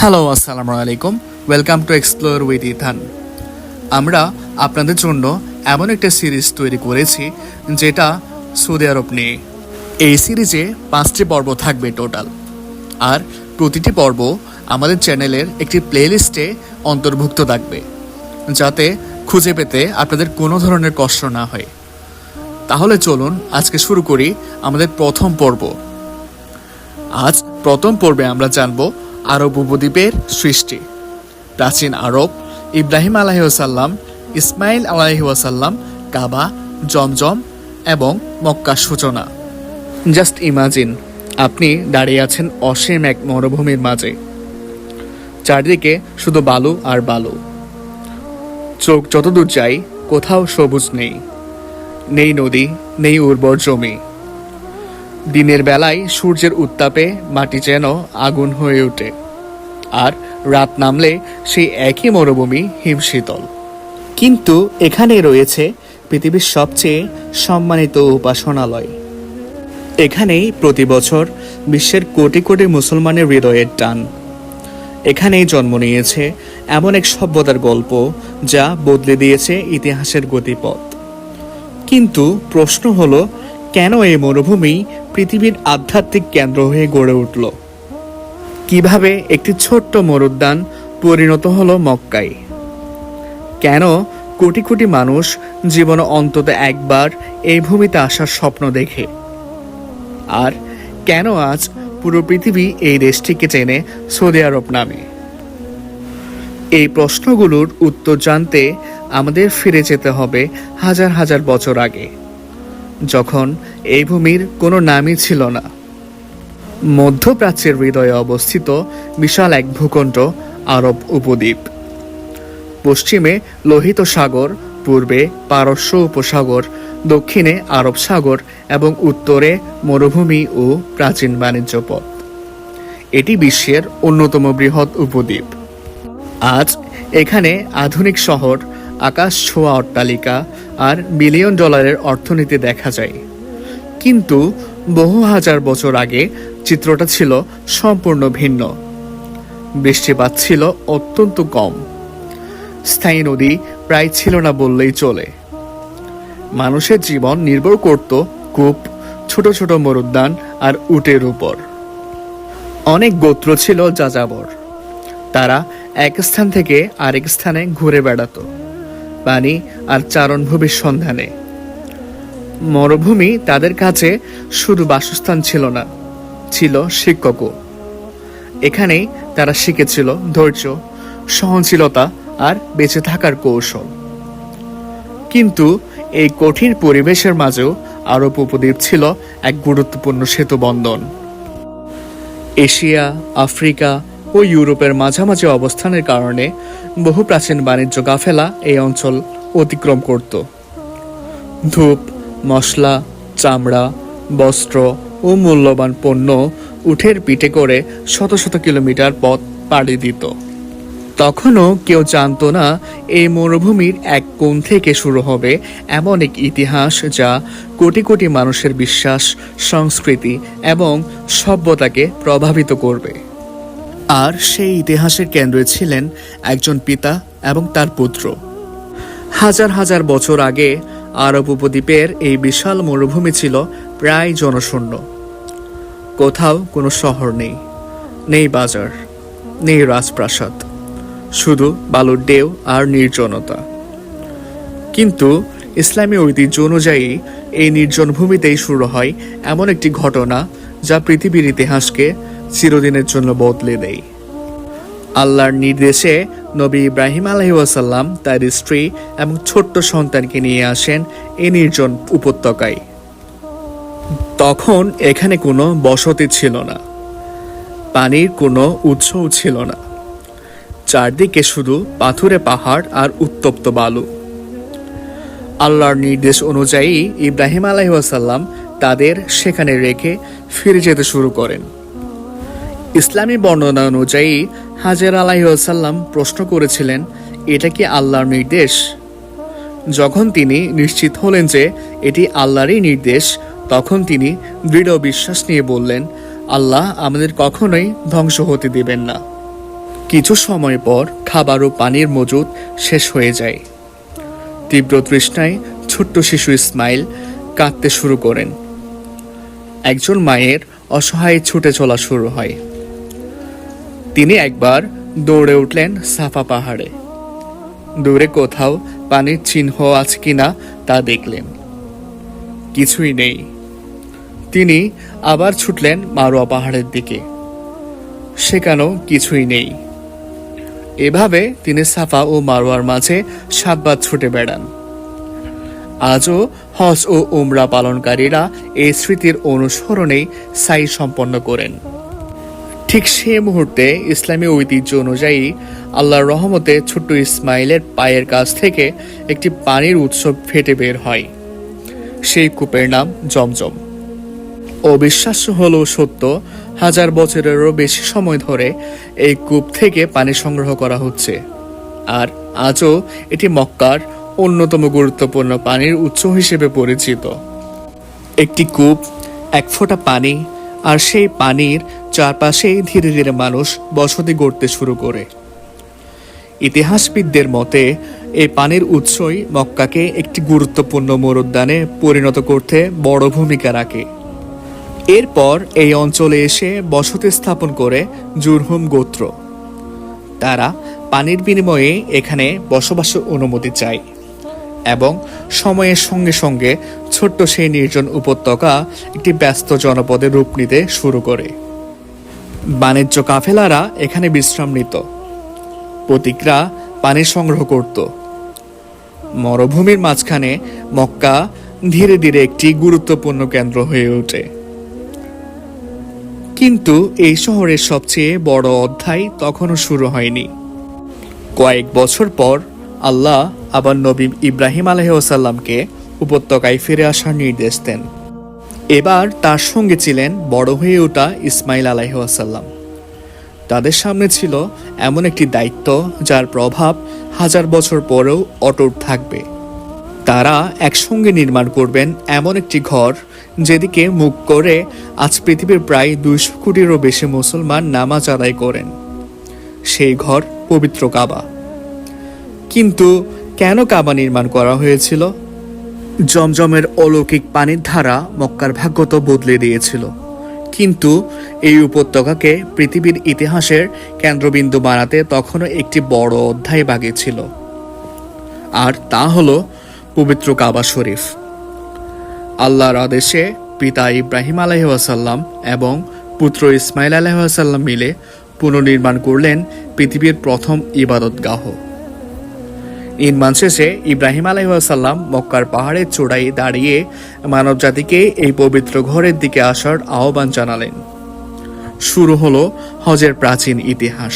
Hello, আসসালামু আলাইকুম। Welcome to explore with Ethan. আমরা আপনাদের জন্য এমন একটা সিরিজ তৈরি করেছি যেটা সৌদি আরব নিয়ে। এই সিরিজে 5টি পর্ব থাকবে টোটাল, আর প্রতিটি পর্ব আমাদের চ্যানেলের একটি প্লেলিস্টে অন্তর্ভুক্ত থাকবে, যাতে খুঁজে পেতে আপনাদের কোনো ধরনের কষ্ট না হয়। তাহলে চলুন আজকে শুরু করি আমাদের প্রথম পর্ব। আজ প্রথম পর্বে আমরা জানব আরব উপদ্বীপের সৃষ্টি, প্রাচীন আরব, ইব্রাহিম আলাইহিসসালাম, ইসমাইল আলাইহিসসালাম, কাবা, জমজম এবং মক্কার সূচনা। জাস্ট ইমাজিন, আপনি দাঁড়িয়ে আছেন অসীম এক মরুভূমির মাঝে। চারদিকে শুধু বালু আর বালু। চোখ যতদূর যায় কোথাও সবুজ নেই, নেই নদী, নেই উর্বর জমি। দিনের বেলায় সূর্যের উত্তাপে মাটি যেন আগুন হয়ে ওঠে, আর রাত নামলে সেই একই মরুভূমি হিমশীতল। কিন্তু এখানে রয়েছে পৃথিবীর সবচেয়ে সম্মানিত উপাসনালয়। এখানেই প্রতি বছর বিশ্বের কোটি কোটি মুসলমানের হৃদয়ের টান। এখানেই জন্ম নিয়েছে এমন এক সভ্যতার গল্প যা বদলে দিয়েছে ইতিহাসের গতিপথ। কিন্তু প্রশ্ন হলো, কেন এই মরুভূমি পৃথিবীর আধ্যাত্মিক কেন্দ্র হয়ে গড়ে উঠল? কিভাবে একটি ছোট্ট মরুদ্যান পরিণত হলো মক্কায়? কেন কোটি কোটি মানুষ জীবনে অন্তত একবার এই ভূমিতে আসার স্বপ্ন দেখে? আর কেন আজ পুরো পৃথিবী এই দেশটিকে চেনে সৌদি আরব নামে? এই প্রশ্নগুলোর উত্তর জানতে আমাদের ফিরে যেতে হবে হাজার হাজার বছর আগে, যখন এই ভূমির কোনো নামই ছিল না। মধ্যপ্রাচ্যের হৃদয়ে অবস্থিত বিশাল এক ভূখণ্ড আরব উপদ্বীপ। পশ্চিমে লোহিত সাগর, পূর্বে পারস্য উপসাগর, দক্ষিণে আরব সাগর এবং উত্তরে মরুভূমি ও প্রাচীন বাণিজ্য পথ। এটি বিশ্বের অন্যতম বৃহৎ উপদ্বীপ। আজ এখানে আধুনিক শহর, আকাশ ছোঁয়া অট্টালিকা আর বিলিয়ন ডলারের অর্থনীতি দেখা যায়। কিন্তু বহু হাজার বছর আগে চিত্রটা ছিল সম্পূর্ণ ভিন্ন। বৃষ্টিপাত ছিল অত্যন্ত কম, স্থায়ী নদী প্রায় ছিল না বললেই চলে। মানুষের জীবন নির্ভর করত কূপ, ছোট ছোট মরুদ্যান আর উটের উপর। অনেক গোত্র ছিল যাযাবর। তারা এক স্থান থেকে আরেক স্থানে ঘুরে বেড়াতো, পানি আর চারণভূমির সন্ধানে। মরুভূমি তাদের কাছে শুধু বাসস্থান ছিল না, ছিল শিক্ষকও। এখানেই তারা শিখেছিল ধৈর্য, সহনশীলতা আর বেঁচে থাকার কৌশল। কিন্তু এই কঠিন পরিবেশের মাঝেও আরব উপদ্বীপ ছিল এক গুরুত্বপূর্ণ সেতু বন্ধন। এশিয়া, আফ্রিকা ও ইউরোপের মাঝামাঝি অবস্থানের কারণে বহু প্রাচীন বাণিজ্য কাফেলা এই অঞ্চল অতিক্রম করত। ধূপ, মশলা, চামড়া, বস্ত্র ও মূল্যবান পণ্য উটের পিঠে করে শত শত কিলোমিটার পথ পাড়ি দিত। তখনও কেউ জানত না এই মরুভূমির এক কোণ থেকে শুরু হবে এমন এক ইতিহাস যা কোটি কোটি মানুষের বিশ্বাস, সংস্কৃতি এবং সভ্যতাকে প্রভাবিত করবে। আর সেই ইতিহাসের কেন্দ্রে ছিলেন একজন পিতা এবং তার পুত্র। হাজার হাজার বছর আগে আরব উপদ্বীপের এই বিশাল মরুভূমি ছিল প্রায় জনশূন্য। কোথাও কোনো শহর নেই, নেই বাজার, নেই রাজপ্রাসাদ, শুধু বালুর ঢেউ আর নির্জনতা। কিন্তু ইসলামী ঐতিহ্য অনুযায়ী এই নির্জন ভূমিতেই শুরু হয় এমন একটি ঘটনা যা পৃথিবীর ইতিহাসকে চিরদিনের জন্য বদলে দেয়। আল্লাহর নির্দেশে নবী ইব্রাহিম আলাইহিসসালাম তার স্ত্রী এবং ছোট্ট সন্তানকে নিয়ে আসেন এই নির্জন উপত্যকায়। তখন এখানে কোনো বসতি ছিল না, পানির কোনো উৎসও ছিল না। চারদিকে শুধু পাথুরে পাহাড় আর উত্তপ্ত বালু। আল্লাহর নির্দেশ অনুযায়ী ইব্রাহিম আলাইহিসসালাম তাদের সেখানে রেখে ফিরে যেতে শুরু করেন। ইসলামী বর্ণনা অনুযায়ী হাজেরা আলাইহিসসালাম প্রশ্ন করেছিলেন, এটা কি আল্লাহর নির্দেশ? যখন তিনি নিশ্চিত হলেন যে এটি আল্লাহরই নির্দেশ, তখন তিনি দৃঢ় বিশ্বাস নিয়ে বললেন, আল্লাহ আমাদের কখনোই ধ্বংস হতে দেবেন না। কিছু সময় পর খাবার ও পানির মজুদ শেষ হয়ে যায়। তীব্র তৃষ্ণায় ছোট্ট শিশু ইসমাইল কাঁদতে শুরু করেন। একজন মায়ের অসহায় ছুটে চলা শুরু হয়। তিনি একবার দৌড়ে উঠলেন সাফা পাহাড়ে। দূরে কোথাও পানির চিহ্ন আছে কিনা তা দেখলেন, কিছুই নেই। তিনি আবার ছুটলেন মারোয়া পাহাড়ের দিকে, সেখানেও কিছুই নেই। এভাবে তিনি সাফা ও মারোয়ার মাঝে 7 বার ছুটে বেড়ান। আজও হজ ও উমরা পালনকারীরা এই স্মৃতির অনুসরণেই সাই সম্পন্ন করেন। ঠিক সে মুহূর্তে ইসলামী ঐতিহ্য অনুযায়ী আল্লাহর রহমতে ছোট্ট ইসমাইলের পায়ের কাছ থেকে একটি পানির উৎস ফেটে বের হয়। সেই কূপের নাম জমজম। অবিশ্বাস্য হলেও সত্য, 1000 বছরেরও বেশি সময় ধরে এই কূপ থেকে পানি সংগ্রহ করা হচ্ছে। আর আজও এটি মক্কার অন্যতম গুরুত্বপূর্ণ পানির উৎস হিসেবে পরিচিত। একটি কূপ, এক ফোঁটা পানি, আর সেই পানির চারপাশেই ধীরে ধীরে মানুষ বসতি গড়তে শুরু করে। ইতিহাসবিদদের মতে এই পানির উৎসই মক্কাকে একটি গুরুত্বপূর্ণ মরুদ্যানে পরিণত করতে বড় ভূমিকা রাখে। এরপর এই অঞ্চলে এসে বসতি স্থাপন করে জুরহুম গোত্র। তারা পানির বিনিময়ে এখানে বসবাসের অনুমতি চায় এবং সময়ের সঙ্গে সঙ্গে ছোট্ট সেই নির্জন উপত্যকা একটি ব্যস্ত জনপদে রূপ নিতে শুরু করে। বাণিজ্য কাফেলারা এখানে বিশ্রাম নিত, পথিকরা পানি সংগ্রহ করত। মরুভূমির মাঝখানে মক্কা ধীরে ধীরে একটি গুরুত্বপূর্ণ কেন্দ্র হয়ে ওঠে। কিন্তু এই শহরের সবচেয়ে বড় অধ্যায় তখনও শুরু হয়নি। কয়েক বছর পর আল্লাহ আবার নবী ইব্রাহিম আলাইহিসসালামকে উপত্যকায় ফিরে আসার নির্দেশ দেন। এবার তার সঙ্গে ছিলেন বড় হয়ে ওঠা ইসমাইল আলাইহিসসালাম। তাদের সামনে ছিল এমন একটি দায়িত্ব যার প্রভাব 1000 বছর পরেও অটুট থাকবে। তারা একসঙ্গে নির্মাণ করবেন এমন একটি ঘর যেদিকে মুখ করে আজ পৃথিবীর প্রায় 200 কোটিরও বেশি মুসলমান নামাজ আদায় করেন। সেই ঘর পবিত্র কাবা। কিন্তু কেন কাবা নির্মাণ করা হয়েছিল? জমজমের অলৌকিক পানির ধারা মক্কার ভাগ্য তো বদলে দিয়েছিল, কিন্তু এই উপত্যকাকে পৃথিবীর ইতিহাসের কেন্দ্রবিন্দু বানাতে তখনও একটি বড় অধ্যায় বাকি ছিল। আর তা হলো পবিত্র কাবা শরীফ। আল্লাহর আদেশে পিতা ইব্রাহিম আলাইহিসসালাম এবং পুত্র ইসমাইল আলাইহিসসালাম মিলে পুনর্নির্মাণ করলেন পৃথিবীর প্রথম ইবাদতগাহ। নির্মাণ শেষে ইব্রাহিম আলাইহিসসালাম মক্কার পাহাড়ের চূড়ায় দাঁড়িয়ে মানবজাতিকে এই পবিত্র ঘরের দিকে আসার আহ্বান জানালেন। শুরু হলো হজের প্রাচীন ইতিহাস।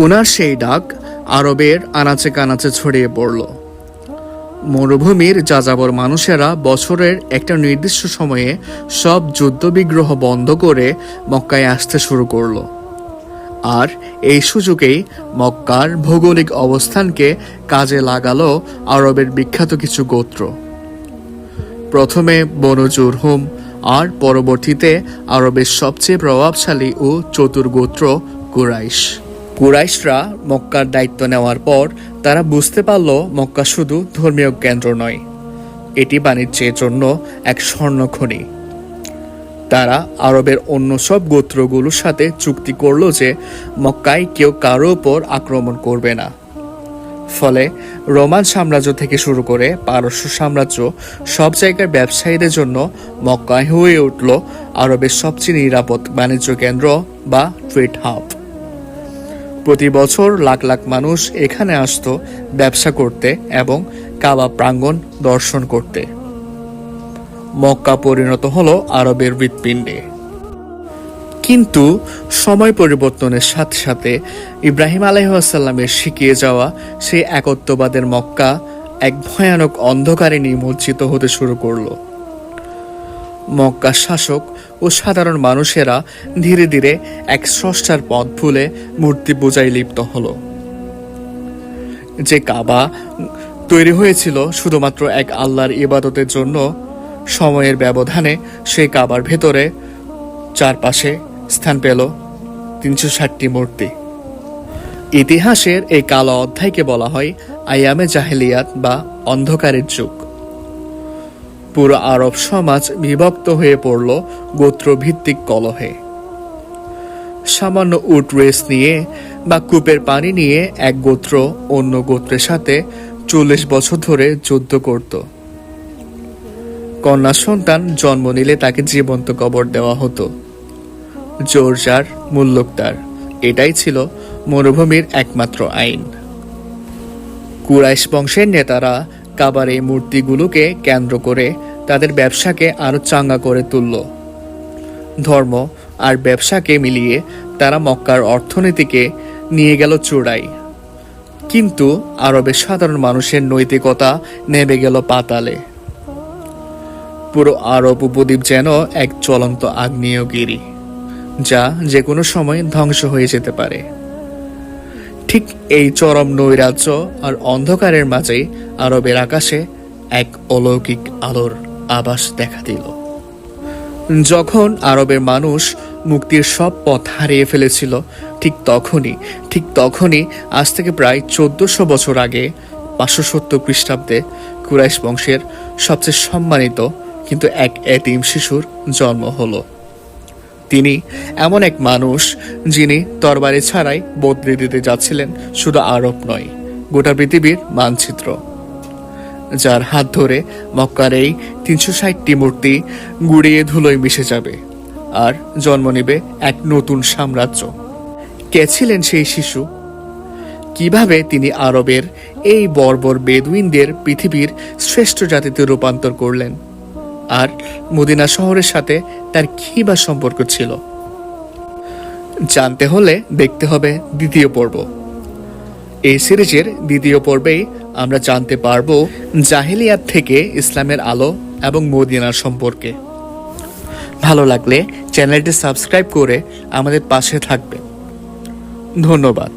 ওনার সেই ডাক আরবের আনাচে কানাচে ছড়িয়ে পড়ল। মরুভূমির যাযাবর মানুষেরা বছরের একটা নির্দিষ্ট সময়ে সব যুদ্ধবিগ্রহ বন্ধ করে মক্কায় আসতে শুরু করলো। আর এই সুযোগেই মক্কার ভৌগোলিক অবস্থানকে কাজে লাগালো আরবের বিখ্যাত কিছু গোত্র। প্রথমে বনু জুরহুম, আর পরবর্তীতে আরবের সবচেয়ে প্রভাবশালী ও চতুর গোত্র কুরাইশ। কুরাইশরা মক্কার দায়িত্ব নেওয়ার পর তারা বুঝতে পারল মক্কা শুধু ধর্মীয় কেন্দ্র নয়, এটি বাণিজ্যের জন্য এক স্বর্ণখনি। তারা আরবের অন্য সব গোত্রগুলোর সাথে চুক্তি করল যে মক্কায় কেউ কারো উপর আক্রমণ করবে না। ফলে রোমান সাম্রাজ্য থেকে শুরু করে পারস্য সাম্রাজ্য সব জায়গার ব্যবসায়ীদের জন্য মক্কায় হয়ে উঠল আরবের সবচেয়ে নিরাপদ বাণিজ্য কেন্দ্র বা ট্রেড হাব। প্রতি বছর লাখ লাখ মানুষ এখানে আসত ব্যবসা করতে এবং কাবা প্রাঙ্গণ দর্শন করতে। মক্কা পরিণত হলো আরবের হৃৎপিণ্ডে। কিন্তু সময় পরিবর্তনের সাথে সাথে ইব্রাহিম আলাইহিসসালামের শিখিয়ে যাওয়া সেই একত্ববাদের মক্কা এক ভয়ানক অন্ধকারে নিমজ্জিত হতে শুরু করলো। মক্কার শাসক ও সাধারণ মানুষেরা ধীরে ধীরে এক স্রষ্টার পথ ভুলে মূর্তি পূজায় লিপ্ত হলো। যে কাবা তৈরি হয়েছিল শুধুমাত্র এক আল্লাহর ইবাদতের জন্য, সময়ের ব্যবধানে সেই কাবার ভেতরে চারপাশে স্থান পেল 360টি মূর্তি। ইতিহাসের এই কালো অধ্যায়কে বলা হয় আইয়ামে জাহেলিয়াত বা অন্ধকারের যুগ। পুরো আরব সমাজ বিভক্ত হয়ে পড়ল গোত্রভিত্তিক কলহে। সামান্য উট রেস নিয়ে বা কূপের পানি নিয়ে এক গোত্র অন্য গোত্রের সাথে 40 বছর ধরে যুদ্ধ করত। কন্যা সন্তান জন্ম নিলে তাকে জীবন্ত কবর দেওয়া হতো। জোর যার মুল্লুক তার, এটাই ছিল মরুভূমির একমাত্র আইন। কুরাইশ বংশের নেতারা কাবার এই মূর্তিগুলোকে কেন্দ্র করে তাদের ব্যবসাকে আরো চাঙ্গা করে তুলল। ধর্ম আর ব্যবসাকে মিলিয়ে তারা মক্কার অর্থনীতিকে নিয়ে গেল চূড়ায়। কিন্তু আরবের সাধারণ মানুষের নৈতিকতা নেমে গেল পাতালে। পুরো আরব উপদ্বীপ যেন এক চলন্ত আগ্নেয়গিরি, যা যে কোনো সময় ধ্বংস হয়ে যেতে পারে। ঠিক এই চরম নৈরাজ্য আর অন্ধকারের মাঝেই আরবের আকাশে এক অলৌকিক আলোর আভাস দেখা দিল। যখন আরবের মানুষ মুক্তির সব পথ হারিয়ে ফেলেছিল, ঠিক তখনই আজ থেকে প্রায় 1400 বছর আগে 570 খ্রিস্টাব্দে কুরাইশ বংশের সবচেয়ে সম্মানিত কিন্তু এক এতিম শিশুর জন্ম হলো। তিনি এমন এক মানুষ যিনি তরবারি ছাড়াই বদলে দিতে যাচ্ছিলেন শুধু আরব নয়, গোটা পৃথিবীর মানচিত্র। যার হাত ধরে মক্কার এই 360টি মূর্তি গুড়িয়ে ধুলোয় মিশে যাবে আর জন্ম নেবে এক নতুন সাম্রাজ্য। কে ছিলেন সেই শিশু? কিভাবে তিনি আরবের এই বর্বর বেদুইনদের পৃথিবীর শ্রেষ্ঠ জাতিতে রূপান্তর করলেন? আর মদিনা শহরের সাথে তার কি বা সম্পর্ক ছিল? জানতে হলে দেখতে হবে দ্বিতীয় পর্ব। এই সিরিজের দ্বিতীয় পর্বেই আমরা জানতে পারবো জাহেলিয়াত থেকে ইসলামের আলো এবং মদিনার সম্পর্কে। ভালো লাগলে চ্যানেলটি সাবস্ক্রাইব করে আমাদের পাশে থাকবেন। ধন্যবাদ।